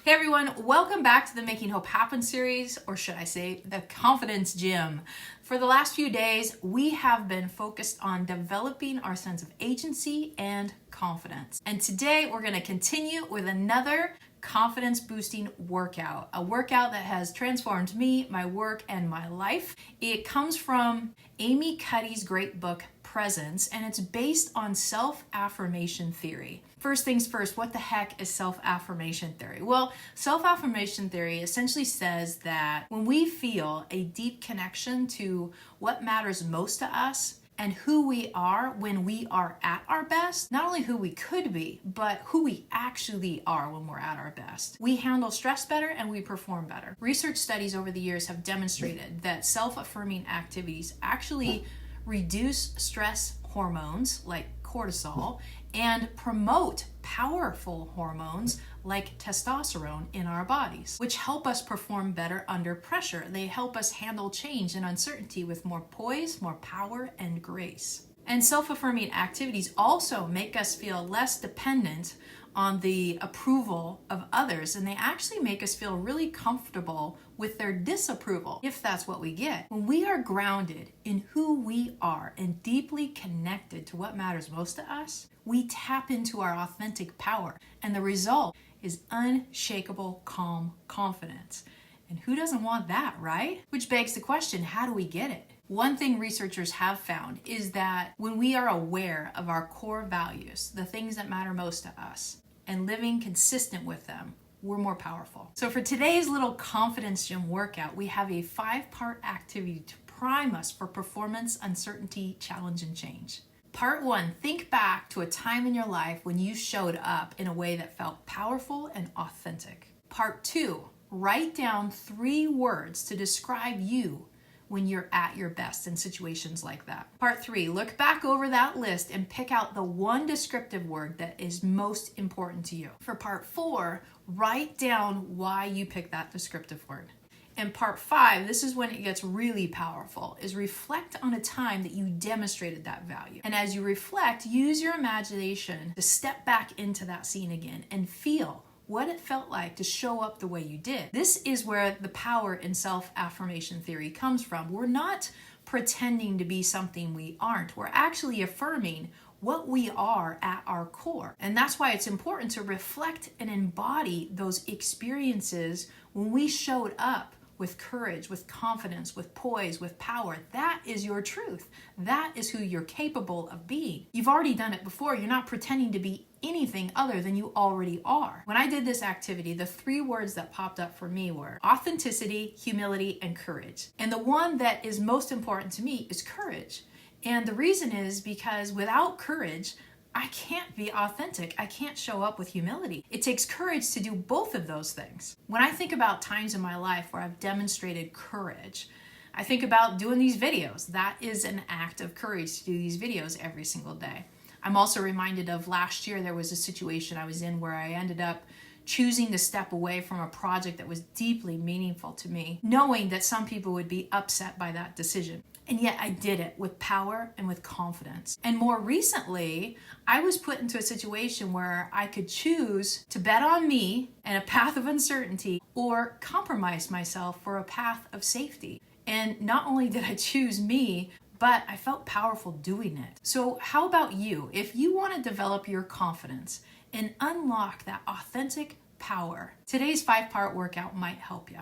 Hey everyone, welcome back to the Making Hope Happen series, or should I say, the Confidence Gym. For the last few days, we have been focused on developing our sense of agency and confidence. And today we're going to continue with another confidence boosting workout, a workout that has transformed me, my work, and my life. It comes from Amy Cuddy's great book, Presence, and it's based on self-affirmation theory. First things first, what the heck is self-affirmation theory? Well, self-affirmation theory essentially says that when we feel a deep connection to what matters most to us and who we are when we are at our best, not only who we could be, but who we actually are when we're at our best, we handle stress better and we perform better. Research studies over the years have demonstrated that self-affirming activities actually reduce stress hormones like cortisol and promote powerful hormones like testosterone in our bodies, which help us perform better under pressure. They help us handle change and uncertainty with more poise, more power, and grace. And self-affirming activities also make us feel less dependent on the approval of others, and they actually make us feel really comfortable with their disapproval, if that's what we get. When we are grounded in who we are and deeply connected to what matters most to us, we tap into our authentic power, and the result is unshakable, calm confidence. And who doesn't want that, right? Which begs the question, how do we get it? One thing researchers have found is that when we are aware of our core values, the things that matter most to us, and living consistent with them, we're more powerful. So for today's little confidence gym workout, we have a 5-part activity to prime us for performance, uncertainty, challenge, and change. Part 1, think back to a time in your life when you showed up in a way that felt powerful and authentic. Part 2, write down 3 words to describe you when you're at your best in situations like that. Part 3, look back over that list and pick out the one descriptive word that is most important to you. For part 4, write down why you picked that descriptive word. And part 5, this is when it gets really powerful, is reflect on a time that you demonstrated that value. And as you reflect, use your imagination to step back into that scene again and feel what it felt like to show up the way you did. This is where the power in self-affirmation theory comes from. We're not pretending to be something we aren't. We're actually affirming what we are at our core. And that's why it's important to reflect and embody those experiences when we showed up with courage, with confidence, with poise, with power. That is your truth. That is who you're capable of being. You've already done it before. You're not pretending to be anything other than you already are. When I did this activity, the 3 words that popped up for me were authenticity, humility, and courage. And the one that is most important to me is courage. And the reason is because without courage, I can't be authentic. I can't show up with humility. It takes courage to do both of those things. When I think about times in my life where I've demonstrated courage, I think about doing these videos. That is an act of courage to do these videos every single day. I'm also reminded of last year, there was a situation I was in where I ended up choosing to step away from a project that was deeply meaningful to me, knowing that some people would be upset by that decision. And yet I did it with power and with confidence. And more recently, I was put into a situation where I could choose to bet on me and a path of uncertainty or compromise myself for a path of safety. And not only did I choose me, but I felt powerful doing it. So how about you? If you want to develop your confidence and unlock that authentic power, today's 5-part workout might help you.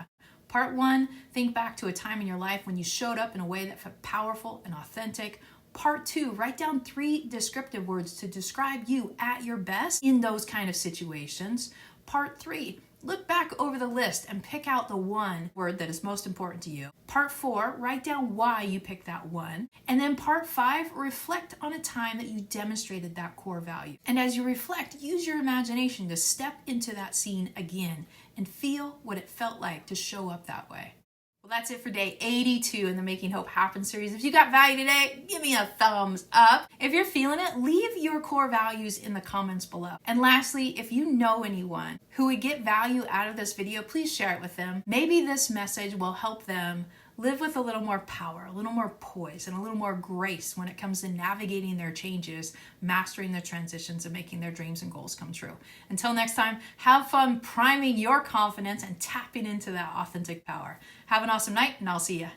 Part 1, think back to a time in your life when you showed up in a way that felt powerful and authentic. Part 2, write down 3 descriptive words to describe you at your best in those kind of situations. Part 3, look back over the list and pick out the one word that is most important to you. Part 4, write down why you picked that one. And then part 5, reflect on a time that you demonstrated that core value. And as you reflect, use your imagination to step into that scene again and feel what it felt like to show up that way. Well, that's it for day 82 in the Making Hope Happen series. If you got value today, give me a thumbs up. If you're feeling it, leave your core values in the comments below. And lastly, if you know anyone who would get value out of this video, please share it with them. Maybe this message will help them live with a little more power, a little more poise, and a little more grace when it comes to navigating their changes, mastering their transitions, and making their dreams and goals come true. Until next time, have fun priming your confidence and tapping into that authentic power. Have an awesome night, and I'll see you